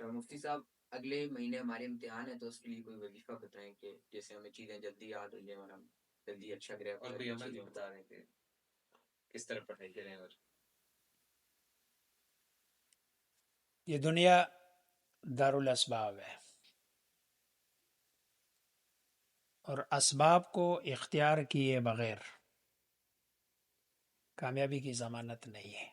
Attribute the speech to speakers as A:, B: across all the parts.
A: اچھا مفتی صاحب، اگلے مہینے ہمارے امتحان ہے تو اس کے لیے کوئی وظیفہ بتائیں کہ جیسے ہمیں چیزیں جلدی یاد ہو جائیں اور ہم جلدی اچھا کریں، اور کوئی عمل بھی بتا رہے ہیں کہ کس طرح پڑھائی کریں. اور
B: یہ دنیا دارالاسباب ہے، اور اسباب کو اختیار کیے بغیر کامیابی کی ضمانت نہیں ہے.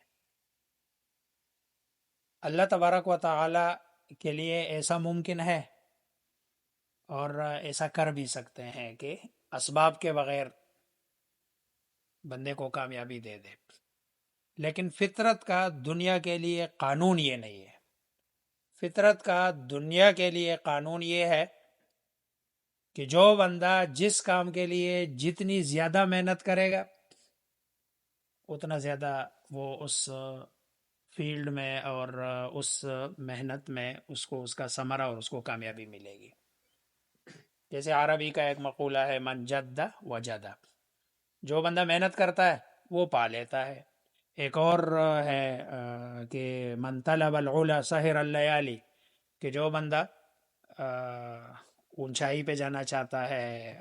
B: اللہ تبارک و تعالی کے لیے ایسا ممکن ہے اور ایسا کر بھی سکتے ہیں کہ اسباب کے بغیر بندے کو کامیابی دے دے، لیکن فطرت کا دنیا کے لیے قانون یہ نہیں ہے. فطرت کا دنیا کے لیے قانون یہ ہے کہ جو بندہ جس کام کے لیے جتنی زیادہ محنت کرے گا اتنا زیادہ وہ اس فیلڈ میں اور اس محنت میں اس کو اس کا ثمرہ اور اس کو کامیابی ملے گی. جیسے عربی کا ایک مقولہ ہے، من جد وجد، جو بندہ محنت کرتا ہے وہ پا لیتا ہے. ایک اور ہے کہ من طلب العلا سحر اللیالی، کہ جو بندہ اونچائی پہ جانا چاہتا ہے،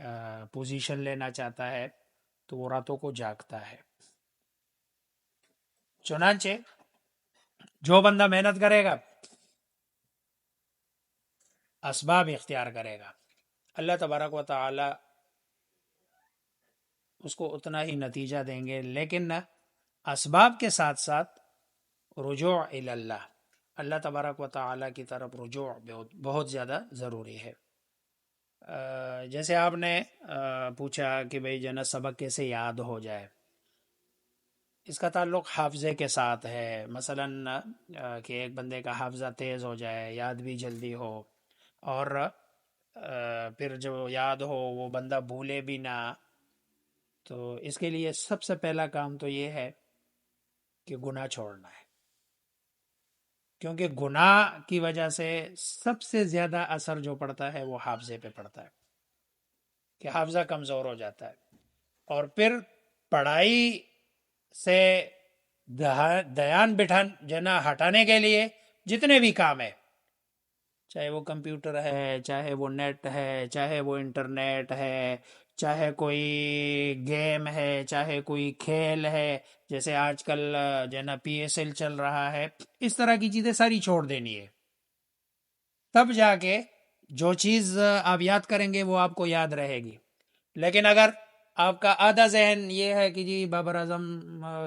B: پوزیشن لینا چاہتا ہے تو وہ راتوں کو جاگتا ہے. چنانچہ جو بندہ محنت کرے گا، اسباب اختیار کرے گا، اللہ تبارک و تعالی اس کو اتنا ہی نتیجہ دیں گے. لیکن اسباب کے ساتھ ساتھ رجوع الی اللہ، اللہ تبارک و تعالی کی طرف رجوع بہت زیادہ ضروری ہے. جیسے آپ نے پوچھا کہ بھئی جو ہے نا سبق کیسے یاد ہو جائے، اس کا تعلق حافظے کے ساتھ ہے. مثلا کہ ایک بندے کا حافظہ تیز ہو جائے، یاد بھی جلدی ہو، اور پھر جو یاد ہو وہ بندہ بھولے بھی نہ. تو اس کے لیے سب سے پہلا کام تو یہ ہے کہ گناہ چھوڑنا ہے، کیونکہ گناہ کی وجہ سے سب سے زیادہ اثر جو پڑتا ہے وہ حافظے پہ پڑتا ہے، کہ حافظہ کمزور ہو جاتا ہے. اور پھر پڑھائی سے دھیان جنا ہٹانے کے لیے جتنے بھی کام ہے، چاہے وہ کمپیوٹر ہے، چاہے وہ نیٹ ہے، چاہے وہ انٹرنیٹ ہے، چاہے کوئی گیم ہے، چاہے کوئی کھیل ہے، جیسے آج کل جو ہے نا پی ایس ایل چل رہا ہے، اس طرح کی چیزیں ساری چھوڑ دینی ہے. تب جا کے جو چیز آپ یاد کریں گے وہ آپ کو یاد رہے گی. لیکن اگر آپ کا آدھا ذہن یہ ہے کہ جی بابر اعظم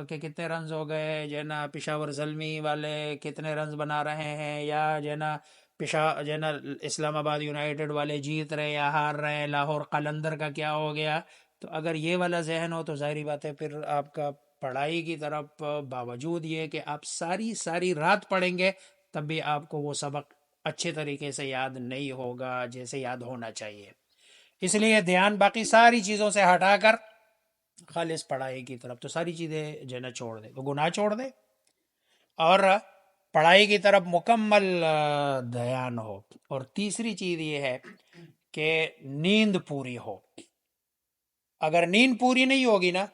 B: کے کتنے رنز ہو گئے، جو ہے نا پشاور زلمی والے کتنے رنز بنا رہے ہیں، یا جو ہے نا جو ہے نا اسلام آباد یونائیٹڈ والے جیت رہے یا ہار رہے ہیں، لاہور قلندر کا کیا ہو گیا، تو اگر یہ والا ذہن ہو تو ظاہری بات ہے پھر آپ کا پڑھائی کی طرف باوجود یہ کہ آپ ساری رات پڑھیں گے تب بھی آپ کو وہ سبق اچھے طریقے سے یاد نہیں ہوگا جیسے یاد ہونا چاہیے. اس لیے دھیان باقی ساری چیزوں سے ہٹا کر خالص پڑھائی کی طرف، تو ساری چیزیں جو ہے نا چھوڑ دے، تو گناہ چھوڑ دے اور پڑھائی کی طرف مکمل دھیان ہو. اور تیسری چیز یہ ہے کہ نیند پوری ہو. اگر نیند پوری نہیں ہوگی نا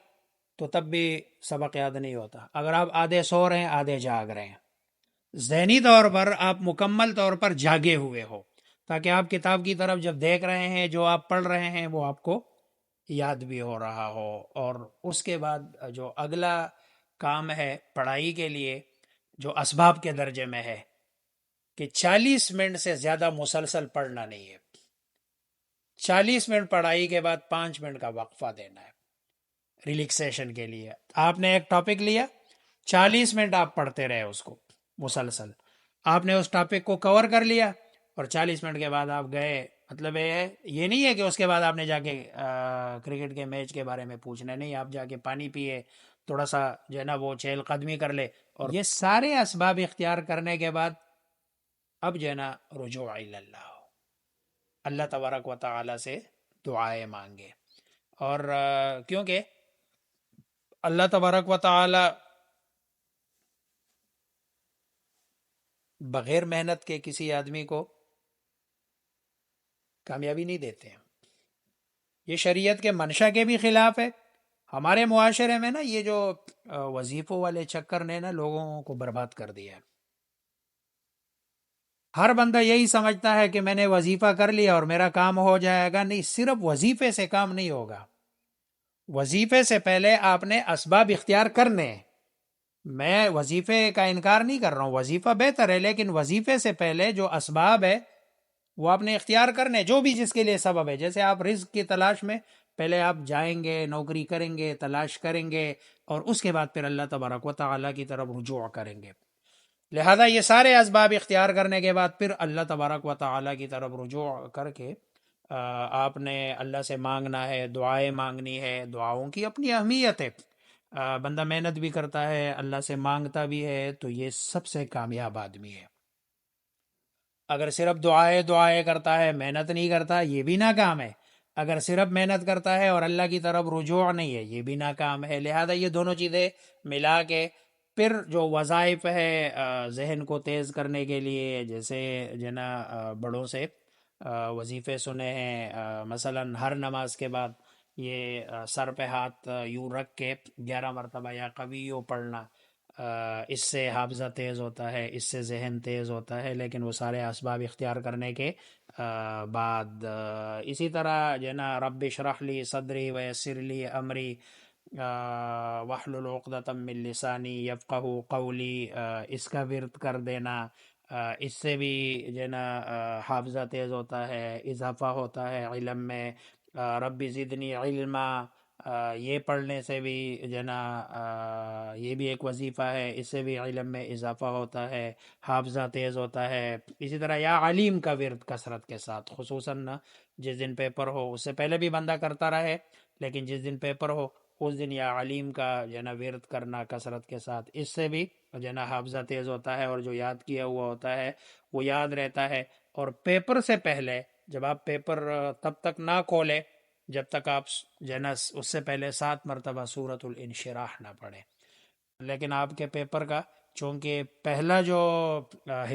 B: تو تب بھی سبق یاد نہیں ہوتا. اگر آپ آدھے سو رہے ہیں آدھے جاگ رہے ہیں، ذہنی طور پر آپ مکمل طور پر جاگے ہوئے ہو، تاکہ آپ کتاب کی طرف جب دیکھ رہے ہیں جو آپ پڑھ رہے ہیں وہ آپ کو یاد بھی ہو رہا ہو. اور اس کے بعد جو اگلا کام ہے پڑھائی کے لیے جو اسباب کے درجے میں ہے، کہ 40 منٹ سے زیادہ مسلسل پڑھنا نہیں ہے. 40 منٹ پڑھائی کے بعد 5 منٹ کا وقفہ دینا ہے ریلیکسیشن کے لیے. آپ نے ایک ٹاپک لیا، 40 منٹ آپ پڑھتے رہے اس کو مسلسل، آپ نے اس ٹاپک کو کور کر لیا اور 40 منٹ کے بعد آپ گئے. مطلب یہ نہیں ہے کہ اس کے بعد آپ نے جا کے کرکٹ کے میچ کے بارے میں پوچھنا، نہیں، آپ جا کے پانی پیے، تھوڑا سا جو ہے نا وہ چہل قدمی کر لے، اور یہ سارے اسباب اختیار کرنے کے بعد اب جو ہے نا رجوع الی اللہ ہو، اللہ تبارک و تعالی سے دعائیں مانگے. اور کیونکہ اللہ تبارک و تعالی بغیر محنت کے کسی آدمی کو کامیابی نہیں دیتے ہیں. یہ شریعت کے منشا کے بھی خلاف ہے. ہمارے معاشرے میں نا یہ جو وظیفوں والے چکر نے نا لوگوں کو برباد کر دیا ہے. ہر بندہ یہی سمجھتا ہے کہ میں نے وظیفہ کر لیا اور میرا کام ہو جائے گا. نہیں، صرف وظیفے سے کام نہیں ہوگا. وظیفے سے پہلے آپ نے اسباب اختیار کرنے ہیں. میں وظیفے کا انکار نہیں کر رہا ہوں، وظیفہ بہتر ہے، لیکن وظیفے سے پہلے جو اسباب ہے وہ آپ نے اختیار کرنے، جو بھی جس کے لیے سبب ہے. جیسے آپ رزق کی تلاش میں پہلے آپ جائیں گے، نوکری کریں گے، تلاش کریں گے، اور اس کے بعد پھر اللہ تبارک و تعالیٰ کی طرف رجوع کریں گے. لہذا یہ سارے اسباب اختیار کرنے کے بعد پھر اللہ تبارک و تعالیٰ کی طرف رجوع کر کے آپ نے اللہ سے مانگنا ہے، دعائیں مانگنی ہے. دعاؤں کی اپنی اہمیت ہے. بندہ محنت بھی کرتا ہے، اللہ سے مانگتا بھی ہے، تو یہ سب سے کامیاب آدمی ہے. اگر صرف دعائیں دعائیں کرتا ہے، محنت نہیں کرتا، یہ بھی ناکام ہے. اگر صرف محنت کرتا ہے اور اللہ کی طرف رجوع نہیں ہے، یہ بھی ناکام ہے. لہذا یہ دونوں چیزیں ملا کے پھر جو وظائف ہے ذہن کو تیز کرنے کے لیے، جیسے جنا بڑوں سے وظیفے سنے ہیں. مثلا ہر نماز کے بعد یہ سر پہ ہاتھ یوں رکھ کے 11 مرتبہ یا قویو پڑھنا، اس سے حافظہ تیز ہوتا ہے، اس سے ذہن تیز ہوتا ہے. لیکن وہ سارے اسباب اختیار کرنے کے بعد اسی طرح جو ہے نا رب اشرح لی صدری ویسر لی امری واحلل عقدۃ من لسانی یفقہ قولی، اس کا ورد کر دینا. اس سے بھی جو ہے نا حافظہ تیز ہوتا ہے، اضافہ ہوتا ہے علم میں. رب زدنی علما، یہ پڑھنے سے بھی جو ہے نا یہ بھی ایک وظیفہ ہے، اس سے بھی علم میں اضافہ ہوتا ہے، حافظہ تیز ہوتا ہے. اسی طرح یا علیم کا ورد کثرت کے ساتھ، خصوصاً جس دن پیپر ہو، اس سے پہلے بھی بندہ کرتا رہے، لیکن جس دن پیپر ہو اس دن یا علیم کا جو ہے نا ورد کرنا کثرت کے ساتھ. اس سے بھی جو ہے نا حافظہ تیز ہوتا ہے، اور جو یاد کیا ہوا ہوتا ہے وہ یاد رہتا ہے. اور پیپر سے پہلے جب آپ پیپر تب تک نہ کھولے جب تک آپ جو ہے نا اس سے پہلے 7 مرتبہ سورۃ الانشراح نہ پڑھیں. لیکن آپ کے پیپر کا چونکہ پہلا جو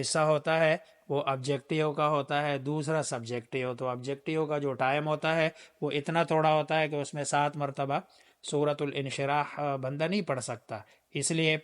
B: حصہ ہوتا ہے وہ آبجیکٹیو کا ہوتا ہے، دوسرا سبجیکٹیو. تو آبجیکٹیو کا جو ٹائم ہوتا ہے وہ اتنا تھوڑا ہوتا ہے کہ اس میں 7 مرتبہ سورۃ الانشراح بندہ نہیں پڑھ سکتا. اس لیے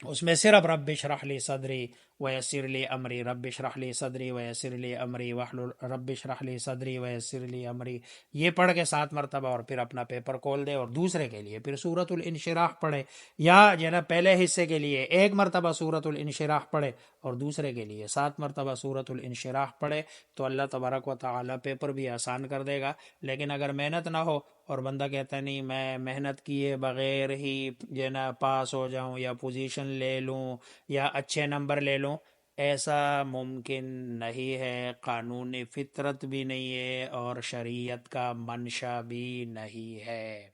B: اس میں صرف رب اشرح لی صدری ویسر لی امری، رب اشرح لی صدری ویسر لی امری واحلل، رب اشرح لی صدری ویسر لی امری، یہ پڑھ کے 7 مرتبہ اور پھر اپنا پیپر کھول دے. اور دوسرے کے لیے پھر سورۃ الانشراح پڑھے، یا جو ہے نا پہلے حصے کے لیے 1 مرتبہ سورۃ الانشراح پڑھے اور دوسرے کے لیے 7 مرتبہ سورۃ الانشراح پڑھے، تو اللہ تبارک و تعالیٰ پیپر بھی آسان کر دے گا. لیکن اگر محنت نہ ہو اور بندہ کہتا ہے نہیں میں محنت کیے بغیر ہی جو ہے نا پاس ہو جاؤں یا پوزیشن لے لوں یا اچھے نمبر لے لوں، ایسا ممکن نہیں ہے. قانون فطرت بھی نہیں ہے اور شریعت کا منشا بھی نہیں ہے.